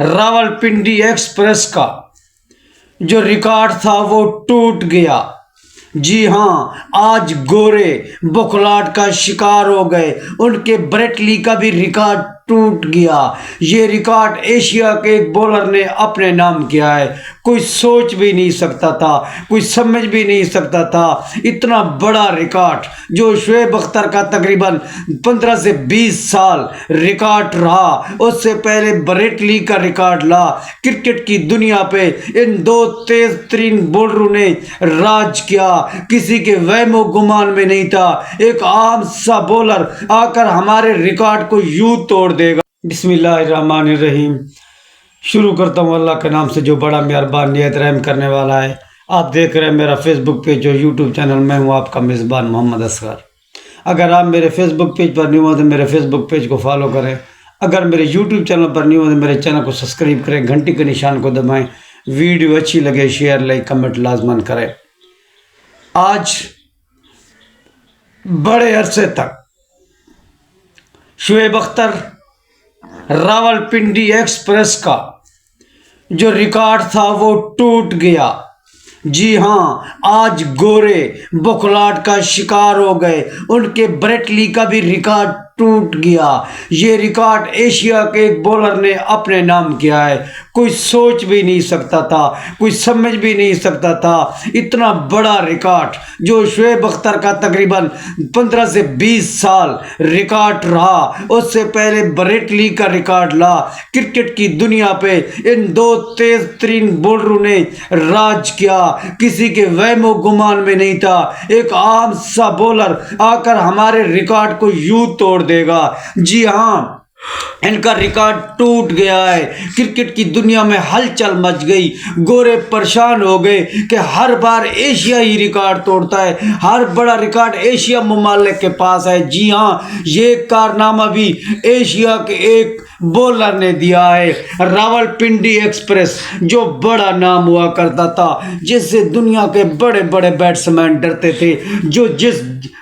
Rawalpindi express का जो record था वो टूट गया। जी हाँ, आज गोरे बुखलाहट का शिकार हो गए। उनके ब्रेट ली का भी रिकॉर्ड टूट गया। ये रिकॉर्ड एशिया के एक बॉलर ने अपने नाम किया है। कोई सोच भी नहीं सकता था, कोई समझ भी नहीं सकता था इतना बड़ा रिकॉर्ड जो शोएब अख्तर का तकरीबन 15 से 20 साल रिकॉर्ड रहा। उससे पहले ब्रेट ली का रिकॉर्ड ला। क्रिकेट की दुनिया पे इन दो तेज तरीन बॉलरों ने राज किया। किसी के वहमो गुमान में नहीं था एक आम सा बॉलर आकर हमारे रिकॉर्ड को यूं तोड़ देगा। बिस्मिल्लाहिर्रहमानिर्रहीम। शुरू करता हूँ अल्लाह के नाम से जो बड़ा मेहरबान नियत रहम करने वाला है। आप देख रहे हैं मेरा फेसबुक पेज और यूट्यूब चैनल। मैं हूँ आपका मेज़बान मोहम्मद असगर। अगर आप मेरे फेसबुक पेज पर न्यू हो तो मेरे फेसबुक पेज को फॉलो करें। अगर मेरे यूट्यूब चैनल पर न्यू हो तो मेरे चैनल को सब्सक्राइब करें, घंटी के निशान को दबाएं। वीडियो अच्छी लगे शेयर लाइक कमेंट लाजमन करें। आज बड़े अरसे तक शोएब अख्तर रावलपिंडी एक्सप्रेस का जो रिकॉर्ड था वो टूट गया। जी हाँ, आज गोरे बुखलाहट का शिकार हो गए। उनके ब्रेट ली का भी रिकॉर्ड टूट गया। ये रिकॉर्ड एशिया के एक बॉलर ने अपने नाम किया है। कोई सोच भी नहीं सकता था, कोई समझ भी नहीं सकता था इतना बड़ा रिकॉर्ड जो शोएब अख्तर का तकरीबन 15 से 20 साल रिकॉर्ड रहा। उससे पहले ब्रेट ली का रिकॉर्ड ला। क्रिकेट की दुनिया पे इन दो तेज तरीन बॉलरों ने राज किया। किसी के वहमो गुमान में नहीं था एक आम सा बॉलर आकर हमारे रिकॉर्ड को यूं तोड़ देगा। जी हाँ, इनका रिकॉर्ड टूट गया है। क्रिकेट की दुनिया में हलचल मच गई। गोरे परेशान हो गए कि हर बार एशिया ही रिकॉर्ड तोड़ता है, हर बड़ा रिकॉर्ड एशिया मुमालिक के पास है। जी हाँ, ये कारनामा भी एशिया के एक बॉलर ने दिया है। रावलपिंडी एक्सप्रेस जो बड़ा नाम हुआ करता था, जिससे दुनिया के बड़े बड़े बैट्समैन डरते थे,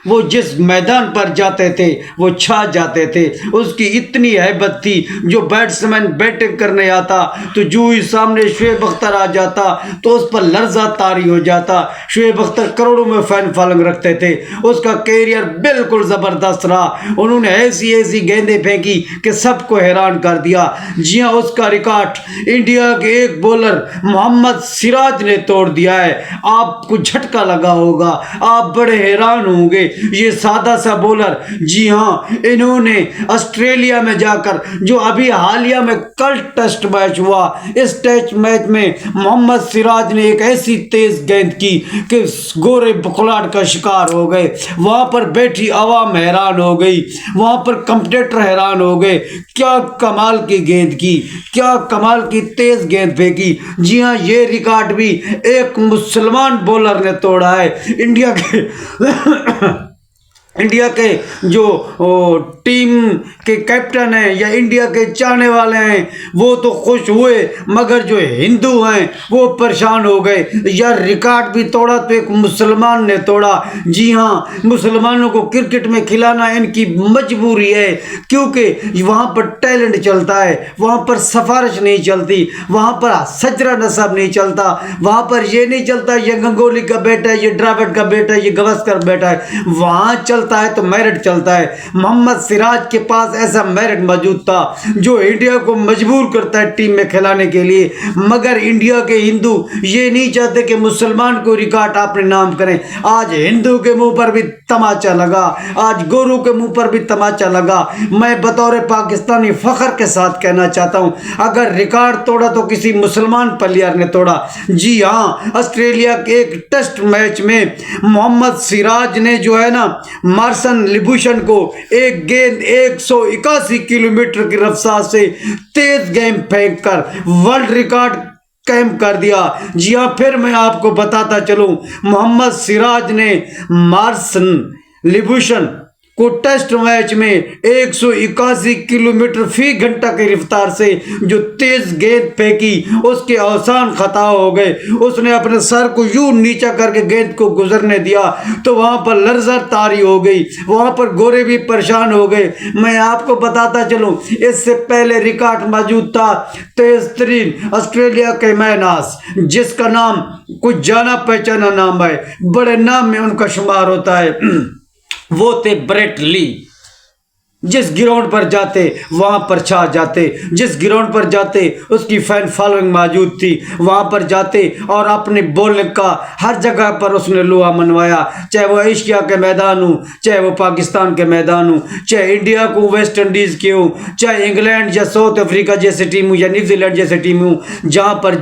वो जिस मैदान पर जाते थे वो छा जाते थे। उसकी इतनी हैबत थी, जो बैट्समैन बैटिंग करने आता तो जो ही सामने शोएब अख्तर आ जाता तो उस पर लर्जा तारी हो जाता। शोएब अख्तर करोड़ों में फैन फॉलोइंग रखते थे। उसका कैरियर बिल्कुल ज़बरदस्त रहा। उन्होंने ऐसी ऐसी गेंदें फेंकी कि सबको हैरान कर दिया। जी हाँ, उसका रिकॉर्ड इंडिया के एक बॉलर मोहम्मद सिराज ने तोड़ दिया है। आपको झटका लगा होगा, आप बड़े हैरान होंगे। ये सादा सा बॉलर, जी हाँ, इन्होंने ऑस्ट्रेलिया में जाकर जो अभी हालिया में कल टेस्ट मैच हुआ, इस टेस्ट मैच में मोहम्मद सिराज ने एक ऐसी तेज गेंद की कि गोरे बुखलाहट का शिकार हो गए। वहां पर बैठी आवाम हैरान हो गई, वहां पर कमेंटेटर हैरान हो गए। क्या कमाल की गेंद की, क्या कमाल की तेज गेंद फेंकी। जी हाँ, ये रिकॉर्ड भी एक मुसलमान बॉलर ने तोड़ा है। इंडिया के जो टीम के कैप्टन हैं या इंडिया के चाहने वाले हैं वो तो खुश हुए, मगर जो हिंदू हैं वो परेशान हो गए। यार, रिकॉर्ड भी तोड़ा तो एक मुसलमान ने तोड़ा। जी हाँ, मुसलमानों को क्रिकेट में खिलाना इनकी मजबूरी है, क्योंकि वहाँ पर टैलेंट चलता है, वहाँ पर सिफारिश नहीं चलती, वहाँ पर सजरा नसब नहीं चलता, वहाँ पर ये नहीं चलता ये गंगोली का बेटा है, ये द्रविड़ का बेटा है, ये गवास्कर बेटा है। वहाँ चलता है तो मेरिट चलता है। मोहम्मद सिराज के पास ऐसा मेरिट मौजूद था जो इंडिया को मजबूर करता है टीम में खिलाने के लिए। मगर इंडिया के हिंदू ये नहीं चाहते कि मुसलमान को रिकॉर्ड अपने नाम करें। आज हिंदू के मुंह पर भी तमाचा लगा, आज गोरू के मुंह पर भी तमाचा लगा। मैं बतौर पाकिस्तानी फख्र के साथ कहना चाहता हूं, अगर रिकॉर्ड तोड़ा तो किसी मुसलमान प्लेयर ने तोड़ा। जी हाँ, ऑस्ट्रेलिया के एक टेस्ट मैच में मोहम्मद सिराज ने जो है ना मार्सन लिबुशन को एक गेंद 181 किलोमीटर की रफ्तार से तेज गेंद फेंककर वर्ल्ड रिकॉर्ड कायम कर दिया। जी हाँ, फिर मैं आपको बताता चलूं, मोहम्मद सिराज ने मार्सन लिबुशन کو ٹیسٹ میچ میں 181 کلومیٹر فی گھنٹہ کی رفتار سے جو تیز گیند پھینکی اس کے آسان خطا ہو گئے. اس نے اپنے سر کو یوں نیچا کر کے گیند کو گزرنے دیا تو وہاں پر لرزہ طاری ہو گئی. وہاں پر گورے بھی پریشان ہو گئے. میں آپ کو بتاتا چلوں اس سے پہلے ریکارڈ موجود تھا تیز ترین آسٹریلیا کے ماہ ناز جس کا نام کچھ جانا پہچانا نام ہے, بڑے نام میں ان کا شمار ہوتا ہے. وہ تھے بریٹ لی. جس گراؤنڈ پر جاتے وہاں پر چھا جاتے, جس گراؤنڈ پر جاتے اس کی فین فالوئنگ موجود تھی. وہاں پر جاتے اور اپنی بولنگ کا ہر جگہ پر اس نے لوہا منوایا, چاہے وہ ایشیا کے میدان ہوں, چاہے وہ پاکستان کے میدان ہوں, چاہے انڈیا کو ویسٹ انڈیز کے ہوں, چاہے انگلینڈ یا ساؤتھ افریقہ جیسے ٹیم ہوں یا نیوزی لینڈ جیسے ٹیم ہوں. جہاں پر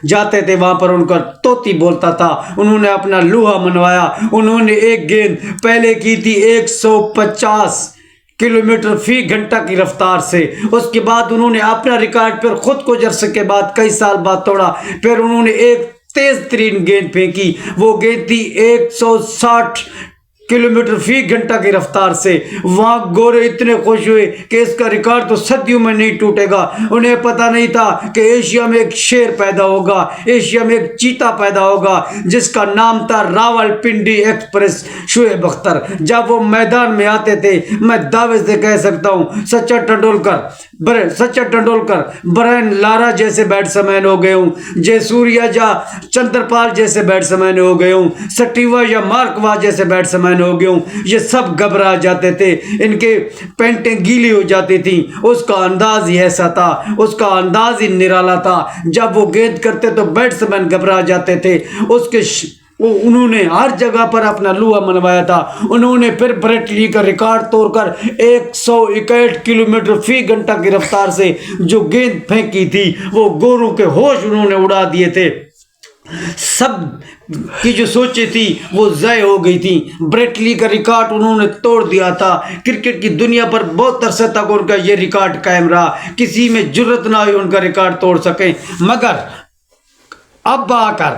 جاتے تھے وہاں پر ان کا طوطی بولتا تھا. انہوں نے اپنا لوہا منوایا. انہوں نے ایک گیند پہلے کی تھی 150 کلومیٹر فی گھنٹہ کی رفتار سے. اس کے بعد انہوں نے اپنا ریکارڈ پھر خود کو جرس کے بعد کئی سال بعد توڑا. پھر انہوں نے ایک تیز ترین گیند پھینکی. وہ گیند تھی 160 کلومیٹر فی گھنٹہ کی رفتار سے. وہاں گورے اتنے خوش ہوئے کہ اس کا ریکارڈ تو صدیوں میں نہیں ٹوٹے گا. انہیں پتہ نہیں تھا کہ ایشیا میں ایک شیر پیدا ہوگا, ایشیا میں ایک چیتا پیدا ہوگا جس کا نام تھا راول پنڈی ایکسپریس شعیب اختر. جب وہ میدان میں آتے تھے میں دعوے سے کہہ سکتا ہوں سچا ٹنڈولکر برائن لارا جیسے بیٹسمین ہو گئے ہوں, جے سوریا یا چندرپال جیسے بیٹسمین ہو گئے ہوں, سٹیوا یا مارکوا جیسے بیٹسمین ہو گئے ہوں. یہ سب گھبرا جاتے تھے, ان کے پینٹیں گیلی ہو جاتی تھیں. اس کا انداز ہی ایسا تھا, اس کا انداز ہی نرالا تھا. جب وہ گیند کرتے تو بیٹسمین گھبرا جاتے تھے. انہوں نے ہر جگہ پر اپنا لوہا منوایا تھا. انہوں نے پھر بریٹ لی کا ریکارڈ توڑ کر 161 کلومیٹر فی گھنٹہ کی رفتار سے جو گیند پھینکی تھی وہ گوروں کے ہوش انہوں نے اڑا دیے تھے. سب کی جو سوچیں تھی وہ ضائع ہو گئی تھی. بریٹ لی کا ریکارڈ انہوں نے توڑ دیا تھا. کرکٹ کی دنیا پر بہت عرصے تک ان کا یہ ریکارڈ قائم رہا. کسی میں جرت نہ ہوئی ان کا ریکارڈ توڑ سکیں. مگر اب آ کر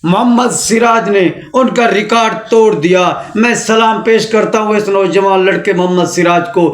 محمد سراج نے ان کا ریکارڈ توڑ دیا. میں سلام پیش کرتا ہوں اس نوجوان لڑکے محمد سراج کو.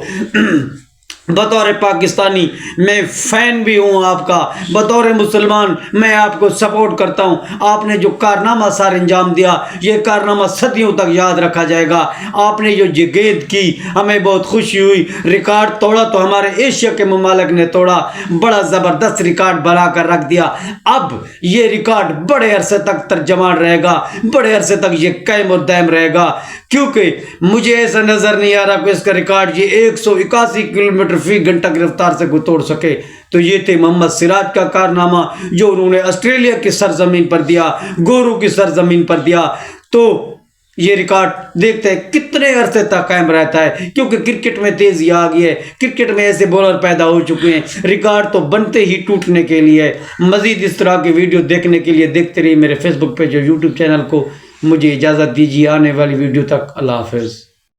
بطور پاکستانی میں فین بھی ہوں آپ کا, بطور مسلمان میں آپ کو سپورٹ کرتا ہوں. آپ نے جو کارنامہ سار انجام دیا یہ کارنامہ صدیوں تک یاد رکھا جائے گا. آپ نے جو گیند کی ہمیں بہت خوشی ہوئی. ریکارڈ توڑا تو ہمارے ایشیا کے ممالک نے توڑا, بڑا زبردست ریکارڈ بنا کر رکھ دیا. اب یہ ریکارڈ بڑے عرصے تک ترجمان رہے گا, بڑے عرصے تک یہ قائم و دائم رہے گا, کیونکہ مجھے ایسا نظر نہیں آ رہا کہ اس کا ریکارڈ یہ 181 کلومیٹر فی گھنٹہ کی رفتار سے کوئی توڑ سکے. تو یہ تھے محمد سراج کا کارنامہ جو انہوں نے آسٹریلیا کی سرزمین پر دیا, گورو کی سرزمین پر دیا. تو یہ ریکارڈ دیکھتے ہیں کتنے عرصے تک قائم رہتا ہے, کیونکہ کرکٹ میں تیزی آ گئی ہے, کرکٹ میں ایسے بولر پیدا ہو چکے ہیں. ریکارڈ تو بنتے ہی ٹوٹنے کے لیے. مزید اس طرح کی ویڈیو دیکھنے کے لیے دیکھتے رہیے میرے فیس بک پیج اور یوٹیوب چینل کو. مجھے اجازت دیجیے, آنے والی ویڈیو تک اللہ حافظ.